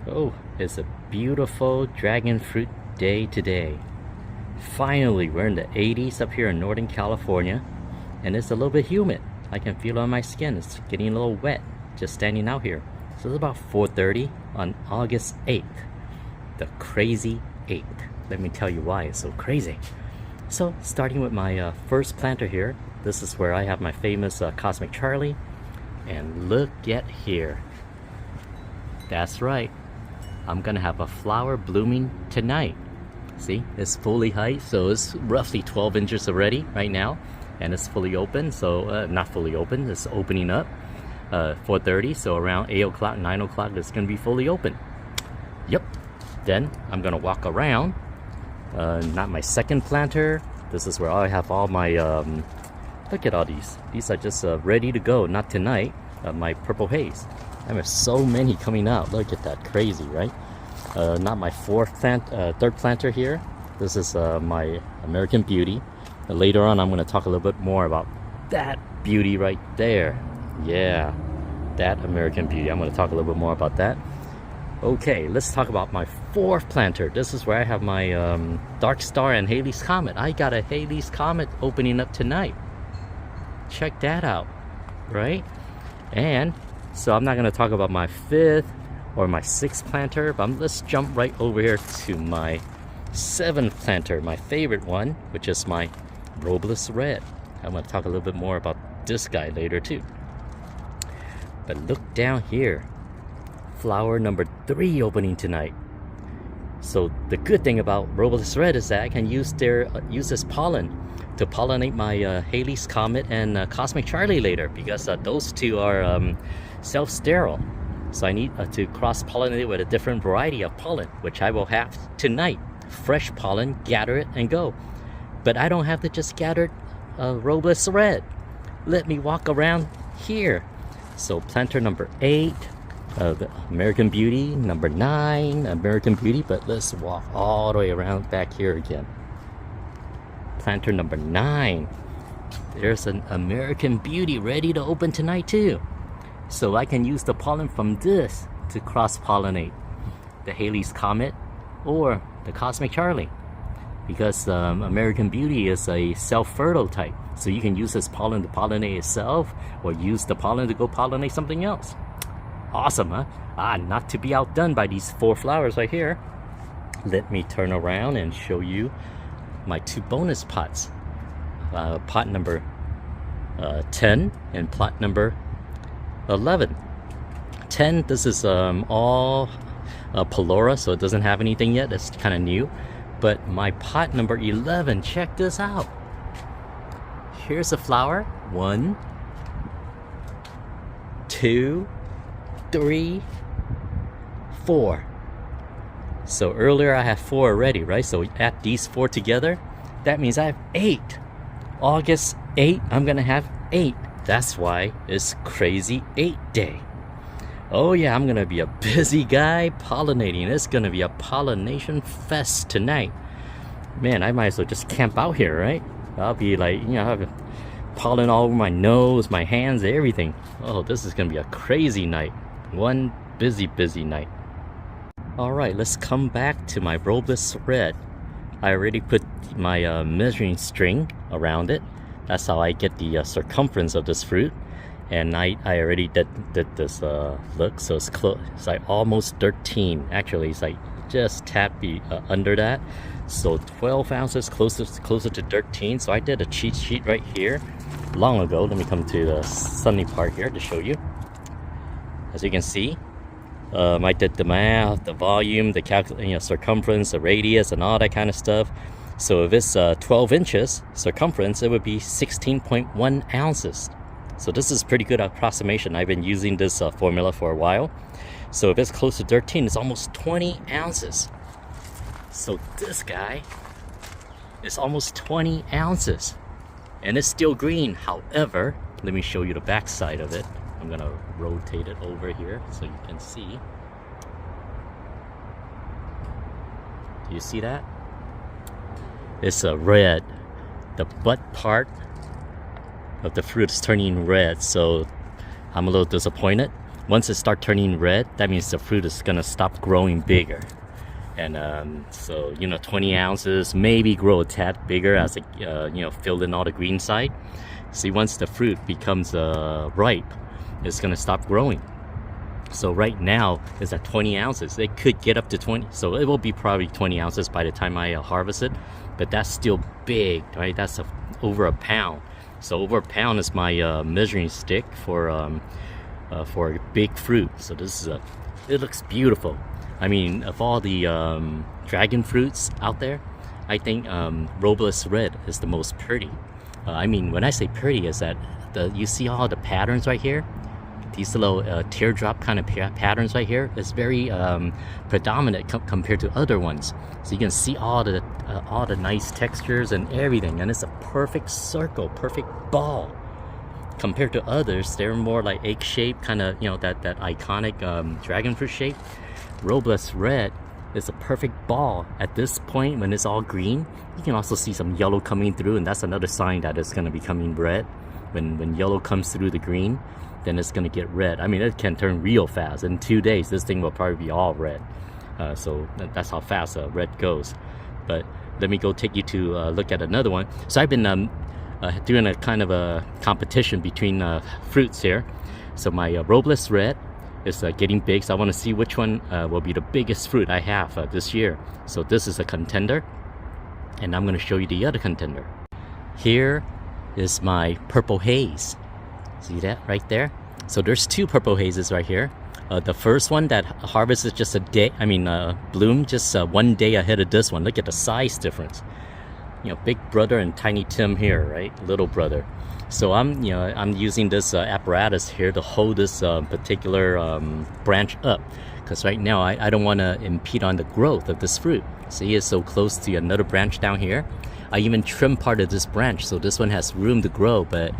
Oh, it's a beautiful dragon fruit day today. Finally, we're in the 80s up here in Northern California, and it's a little bit humid. I can feel it on my skin. It's getting a little wet just standing out here. So it's about 4:30 on August 8th. The crazy 8th. Let me tell you why it's so crazy. So, starting with my first planter here, this is where I have my famous Cosmic Charlie. And look at here. That's right. I'm gonna have a flower blooming tonight. See, it's fully height, so it's roughly 12 inches already right now, and it's fully open. So not fully open, it's opening up. 4:30, so around 8 o'clock, 9 o'clock, it's gonna be fully open. Yep. Then I'm gonna walk around. Not my second planter. This is where I have all my. Look at all these. These are just ready to go. Not tonight. My purple haze. I have so many coming out. Look at that, crazy, right? Not my third planter here. This is my American Beauty. Later on, I'm going to talk a little bit more about that beauty right there. Yeah, that American Beauty. I'm going to talk a little bit more about that. Okay, let's talk about my fourth planter. This is where I have my Dark Star and Halley's Comet. I got a Halley's Comet opening up tonight. Check that out, right? And so I'm not going to talk about my fifth or my sixth planter, but let's jump right over here to my seventh planter, my favorite one, which is my Robles Red. I'm going to talk a little bit more about this guy later too. But look down here, flower number 3 opening tonight. So the good thing about Robles Red is that I can use this pollen to pollinate my Halley's Comet and Cosmic Charlie later, because those two are self-sterile. So I need to cross-pollinate it with a different variety of pollen, which I will have tonight. Fresh pollen, gather it and go. But I don't have to just gather Robles Red. Let me walk around here. So planter number 8, the American Beauty, number 9, American Beauty, but let's walk all the way around back here again. Planter number 9. There's an American Beauty ready to open tonight too. So I can use the pollen from this to cross-pollinate the Halley's Comet or the Cosmic Charlie, because American Beauty is a self-fertile type. So you can use this pollen to pollinate itself, or use the pollen to go pollinate something else. Awesome, huh? Not to be outdone by these 4 flowers right here. Let me turn around and show you my 2 bonus pots. Pot number 10 and pot number 11. 10, this is all Pelora, so it doesn't have anything yet. It's kind of new. But my pot number 11, check this out. Here's a flower. 1, 2, 3, 4. So earlier I had 4 already, right? So add these 4 together, that means I have 8. August 8, I'm gonna have 8. That's why it's crazy 8 day. Oh yeah, I'm gonna be a busy guy pollinating. It's gonna be a pollination fest tonight. Man, I might as well just camp out here, right? I'll be like, have pollen all over my nose, my hands, everything. Oh, this is gonna be a crazy night. One busy night. Alright, let's come back to my Robles Red. I already put my measuring string around it. That's how I get the circumference of this fruit. And I already did this look, so it's close. It's like almost 13. Actually, it's like just tappy under that. So 12 ounces, closer to 13. So I did a cheat sheet right here long ago. Let me come to the sunny part here to show you. As you can see, I did the math, the volume, the circumference, the radius, and all that kind of stuff. So if it's 12 inches circumference, it would be 16.1 ounces. So this is pretty good approximation. I've been using this formula for a while. So if it's close to 13, it's almost 20 ounces. So this guy is almost 20 ounces. And it's still green. However, let me show you the back side of it. I'm gonna rotate it over here so you can see. Do you see that? It's a red. The butt part of the fruit is turning red, so I'm a little disappointed. Once it starts turning red, that means the fruit is gonna stop growing bigger. And so, you know, 20 ounces, maybe grow a tad bigger as it, you know, fill in all the green side. See, once the fruit becomes ripe, it's gonna stop growing. So right now it's at 20 ounces. It could get up to 20, so it will be probably 20 ounces by the time I harvest it. But that's still big, right? That's over a pound. So over a pound is my measuring stick for big fruit. So this is it looks beautiful. I mean, of all the dragon fruits out there, I think Robles Red is the most pretty. I mean, when I say pretty, is that you see all the patterns right here? These little teardrop kind of patterns right here is very predominant compared to other ones. So you can see all the nice textures and everything, and it's a perfect circle, perfect ball. Compared to others, they're more like egg shape, kind of, you know, that iconic dragon fruit shape. Robles Red is a perfect ball. At this point, when it's all green, you can also see some yellow coming through, and that's another sign that it's going to be becoming red. When yellow comes through the green, then it's going to get red. I mean, it can turn real fast. In 2 days, this thing will probably be all red. So that's how fast red goes. But let me go take you to look at another one. So I've been doing a kind of a competition between fruits here. So my Robles Red is getting big, so I want to see which one will be the biggest fruit I have this year. So this is a contender, and I'm going to show you the other contender. Here is my purple haze. See that right there? So there's 2 purple hazes right here. The first one that harvests is just a day, bloom just 1 day ahead of this one. Look at the size difference. You know, big brother and tiny Tim here, right? Little brother. So I'm using this apparatus here to hold this particular branch up, because right now I don't want to impede on the growth of this fruit. See, it's so close to another branch down here. I even trimmed part of this branch, so this one has room to grow, but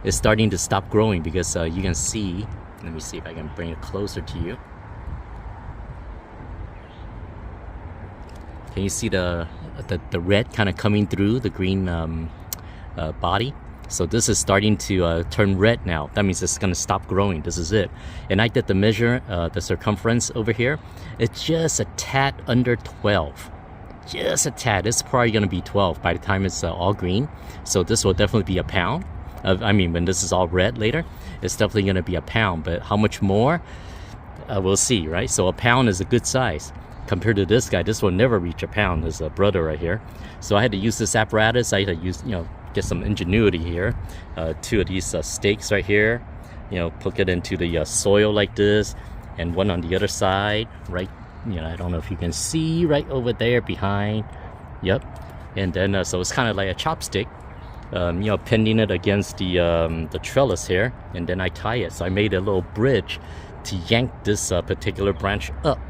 it's starting to stop growing because you can see. Let me see if I can bring it closer to you. Can you see the red kind of coming through the green body? So this is starting to turn red now. That means it's going to stop growing. This is it. And I did the measure, the circumference over here. It's just a tad under 12. Just a tad. It's probably going to be 12 by the time it's all green. So this will definitely be a pound. When this is all red later, it's definitely going to be a pound. But how much more? We'll see, right? So a pound is a good size. Compared to this guy, this will never reach a pound. There's a brother right here. So I had to use this apparatus. I had to use, get some ingenuity here. 2 of these stakes right here, plug it into the soil like this, and one on the other side, right? I don't know if you can see right over there behind. Yep. And then so it's kind of like a chopstick, pinning it against the trellis here, and then I tie it. So I made a little bridge to yank this particular branch up,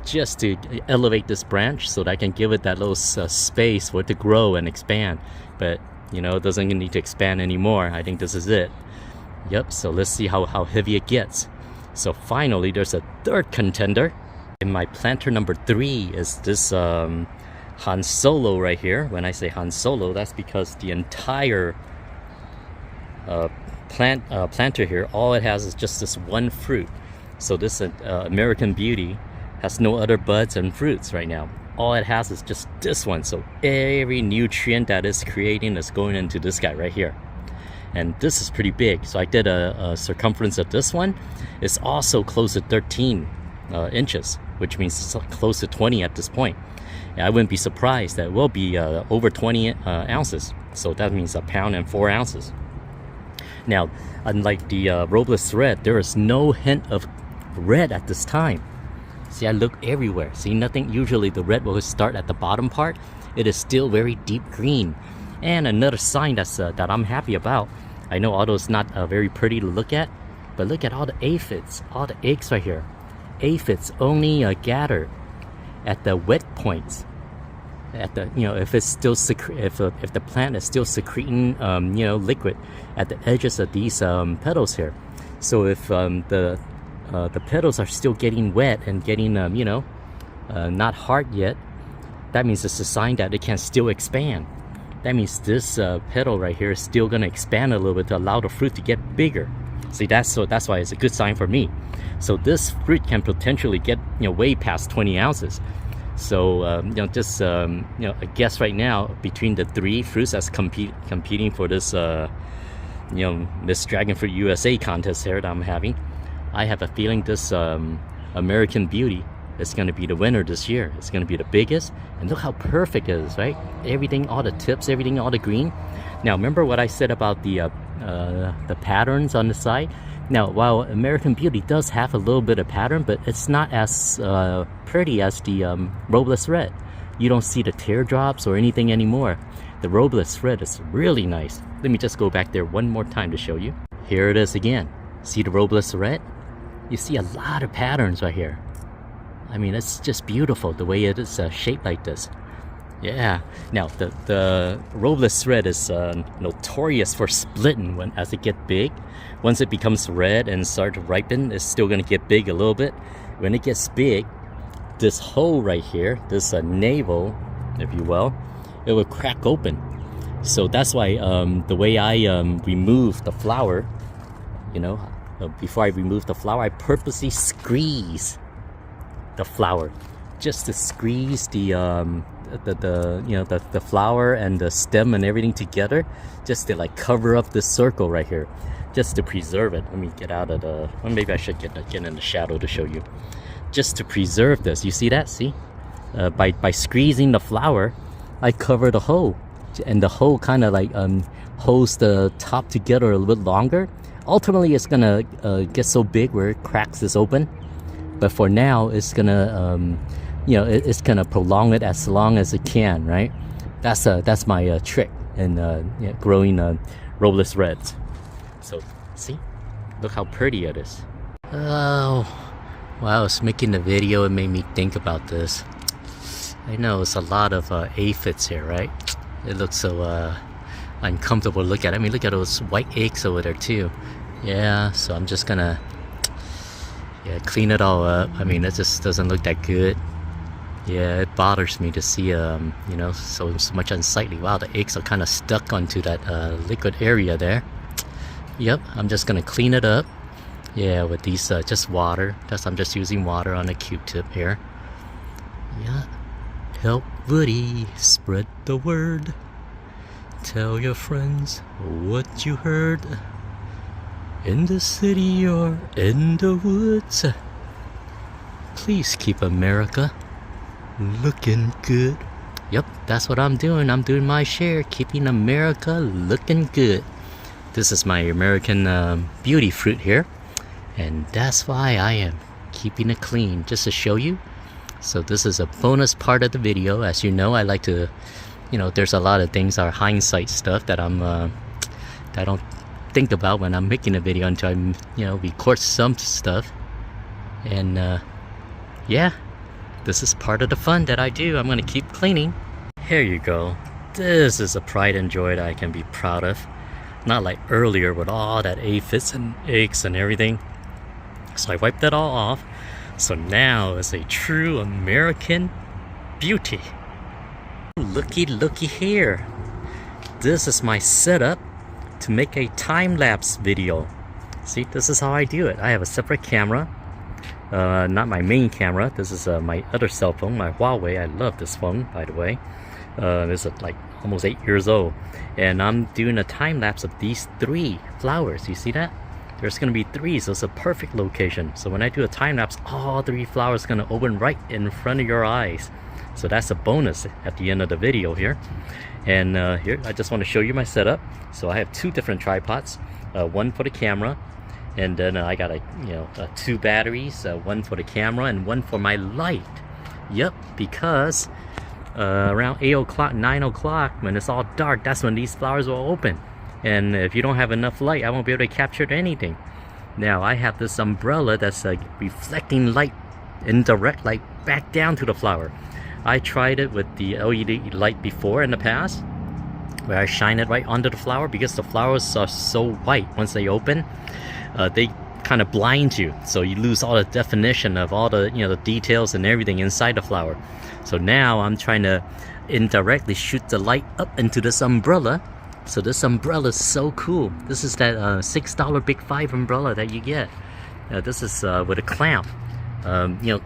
just to elevate this branch so that I can give it that little space for it to grow and expand. But it doesn't need to expand anymore. I think this is it. Yep. So let's see how heavy it gets. So finally, there's a third contender. And my planter number 3 is this Han Solo right here. When I say Han Solo, that's because the entire planter here, all it has is just this one fruit. So this American Beauty has no other buds and fruits right now. All it has is just this one. So every nutrient that it's creating is going into this guy right here. And this is pretty big. So I did a circumference of this one. It's also close to 13 inches, which means it's close to 20 at this point. And I wouldn't be surprised that it will be over 20 ounces. So that means a pound and 4 ounces. Now, unlike the Robles Red, there is no hint of red at this time. See, I look everywhere. See, nothing. Usually the red will start at the bottom part. It is still very deep green. And another sign that I'm happy about. I know although it's not very pretty to look at, but look at all the aphids, all the eggs right here. Aphids only gather at the wet points. At the if it's still if the plant is still secreting liquid at the edges of these petals here. So if the petals are still getting wet and getting not hard yet, that means it's a sign that it can still expand. That means this petal right here is still going to expand a little bit to allow the fruit to get bigger. See, that's why it's a good sign for me. So this fruit can potentially get way past 20 ounces. So just a guess right now between the 3 fruits that's competing for this Miss Dragon Fruit USA contest here that I'm having. I have a feeling this American Beauty is going to be the winner this year. It's going to be the biggest, and look how perfect it is, right? Everything, all the tips, everything, all the green. Now remember what I said about the patterns on the side. Now, while American Beauty does have a little bit of pattern, but it's not as pretty as the Robles Red. You don't see the teardrops or anything anymore. The Robles Red is really nice. Let me just go back there one more time to show you. Here it is again. See the Robles Red? You see a lot of patterns right here. I mean, it's just beautiful the way it is shaped like this. Yeah. Now, the Robles Red is notorious for splitting as it gets big. Once it becomes red and starts to ripen, it's still going to get big a little bit. When it gets big, this hole right here, this navel, if you will, it will crack open. So that's why the way I remove the flower, before I remove the flower, I purposely squeeze the flower just to squeeze the flower and the stem and everything together, just to like cover up this circle right here, just to preserve it. Let me get out of the, or maybe I should get in the shadow to show you, just to preserve this. You see that? See, by squeezing the flower, I cover the hole, and the hole kind of like holds the top together a little bit longer. Ultimately, it's gonna get so big where it cracks this open, but for now, it's gonna it's gonna prolong it as long as it can, right? That's my trick in growing Robles Reds. So see, look how pretty it is. Oh, while I was making the video, it made me think about this. I know it's a lot of aphids here, right? It looks so uncomfortable to look at. I mean, look at those white eggs over there too. Yeah, so I'm just gonna clean it all up. I mean, it just doesn't look that good. Yeah, it bothers me to see so much unsightly. Wow, the eggs are kind of stuck onto that liquid area there. Yep, I'm just gonna clean it up. Yeah, with these just water. I'm just using water on a Q-tip here. Yeah. Help Woody spread the word. Tell your friends what you heard. In the city or in the woods, please keep America looking good. Yep, that's what I'm doing. I'm doing my share, keeping America looking good. This is my American Beauty fruit here, and that's why I am keeping it clean, just to show you. So this is a bonus part of the video. As you know, I like to, there's a lot of things are hindsight stuff that that I don't think about when I'm making a video until I, record some stuff. And yeah, this is part of the fun that I do. I'm gonna keep cleaning. Here you go. This is a pride and joy that I can be proud of. Not like earlier with all that aphids and eggs and everything. So I wiped that all off. So now it's a true American Beauty. Looky here. This is my setup to make a time-lapse video. See, this is how I do it. I have a separate camera. Not my main camera. This is my other cell phone, my Huawei. I love this phone, by the way. This is like almost 8 years old. And I'm doing a time-lapse of these 3 flowers. You see that? There's going to be 3, so it's a perfect location. So when I do a time-lapse, all 3 flowers are going to open right in front of your eyes. So that's a bonus at the end of the video here. And here, I just want to show you my setup. So I have 2 different tripods. One for the camera, and then I got 2 batteries. One for the camera and one for my light. Yep, because around 8 o'clock, 9 o'clock, when it's all dark, that's when these flowers will open. And if you don't have enough light, I won't be able to capture anything. Now I have this umbrella that's reflecting light, indirect light, back down to the flower. I tried it with the LED light before in the past, where I shine it right onto the flower, because the flowers are so white once they open, they kind of blind you, so you lose all the definition of all the the details and everything inside the flower. So now I'm trying to indirectly shoot the light up into this umbrella So this umbrella is so cool. This is that $6 Big 5 umbrella that you get. This is with a clamp.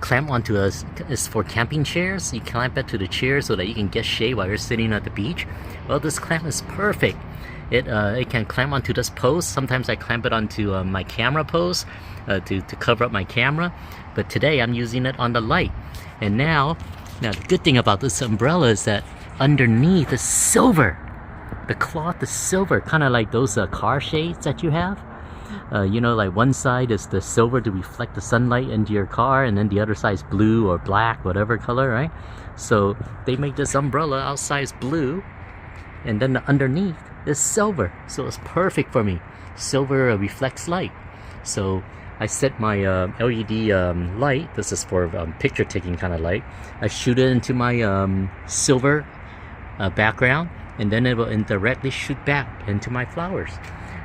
Clamp onto is for camping chairs. You clamp it to the chair so that you can get shade while you're sitting at the beach. Well, this clamp is perfect. It can clamp onto this post. Sometimes I clamp it onto my camera post to cover up my camera. But today I'm using it on the light. And now the good thing about this umbrella is that underneath is silver. The cloth is silver, kind of like those car shades that you have. Like one side is the silver to reflect the sunlight into your car, and then the other side is blue or black, whatever color, right? So they make this umbrella outside is blue, and then the underneath is silver. So it's perfect for me. Silver reflects light. So I set my LED light. This is for picture taking kind of light. I shoot it into my silver background, and then it will indirectly shoot back into my flowers.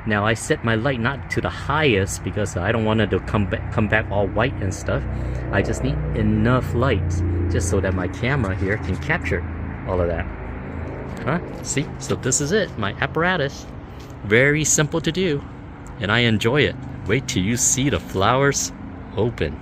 Now I set my light not to the highest because I don't want it to come back all white and stuff. I just need enough light just so that my camera here can capture all of that. See? So this is it, my apparatus. Very simple to do, and I enjoy it. Wait till you see the flowers open.